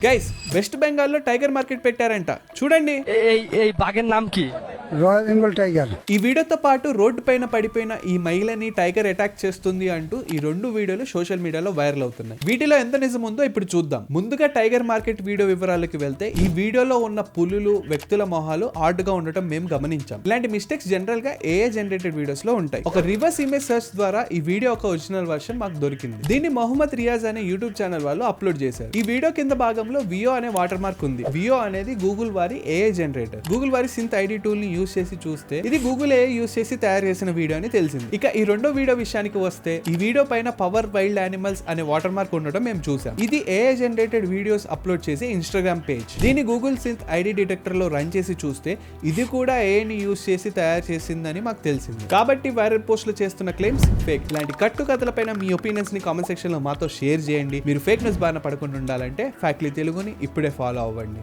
Guys west బెంగాల్లో tiger market పెట్టారంట చూడండి. এই বাঘের নাম কি? রয়্যাল বেঙ্গল টাইగర్. ఈ వీడియోతో పాటు రోడ్డు పైన పడిపోయిన ఈ మహిళని టైగర్ అటాక్ చేస్తుంది అంటూ ఈ రెండు వీడియోలు సోషల్ మీడియాలో వైరల్ అవుతున్నాయి. వీటిలో ఎంత నిజం ఉందో ఇప్పుడు చూద్దాం. ముందుగా టైగర్ మార్కెట్ వీడియో వివరాలకు వెళ్తే ఈ వీడియోలో ఉన్న పులులు వ్యక్తుల మొహాలు ఆర్డ్ గా ఉండటం మేము గమనించాం. ఇలాంటి మిస్టేక్స్ జనరల్ గా ఏఐ జనరేటెడ్ వీడియోస్ లో ఉంటాయి. ఒక రివర్స్ ఇమేజ్ సెర్చ్ ద్వారా ఈ వీడియో ఒక ఒరిజినల్ వర్షన్ మాకు దొరికింది. దీన్ని మొహమ్మద్ రియాజ్ అనే యూట్యూబ్ ఛానల్ వాళ్ళు అప్లోడ్ చేశారు. ఈ వీడియో కింద భాగంలో వియో అనే వాటర్ మార్క్ ఉంది. వియో అనేది గూగుల్ వారి ఏఐ జనరేటర్. గూగుల్ వారి సింత్ ఐడి టూల్ ని యూజ్ చేసి చూస్తే ఇది గూగుల్ ఏఐ యూజ్ చేసి తయారు చేసిన వీడియో అని తెలిసింది. ఇక ఈ రెండో వీడియో విషయానికి వస్తే ఈ వీడియో పైన పవర్ వైల్డ్ యానిమల్స్ అనే వాటర్ మార్క్ ఉండడం మేము చూసాం. ఇది ఏఐ జనరేటెడ్ వీడియోస్ అప్లోడ్ చేసే ఇన్స్టాగ్రామ్ పేజ్. దీన్ని గూగుల్ సింత్ ఐడి డిటెక్టర్ లో రన్ చేసి చూస్తే ఇది కూడా ఏఐ ని యూజ్ చేసి తయారు చేసిందని మాకు తెలిసింది. కాబట్టి వైరల్ పోస్టులు చేస్తున్న క్లెయిమ్స్ ఫేక్. ఇలాంటి కట్టు కథలపైన మీ ఒపీనియన్స్ ని కామెంట్ సెక్షన్ లో మాతో షేర్ చేయండి. మీరు ఫేక్ న్యూస్ బారిన పడకుండా ఉండాలంటే ఫ్యాక్ట్లీ తెలుగుని ఇప్పుడే ఫాలో అవ్వండి.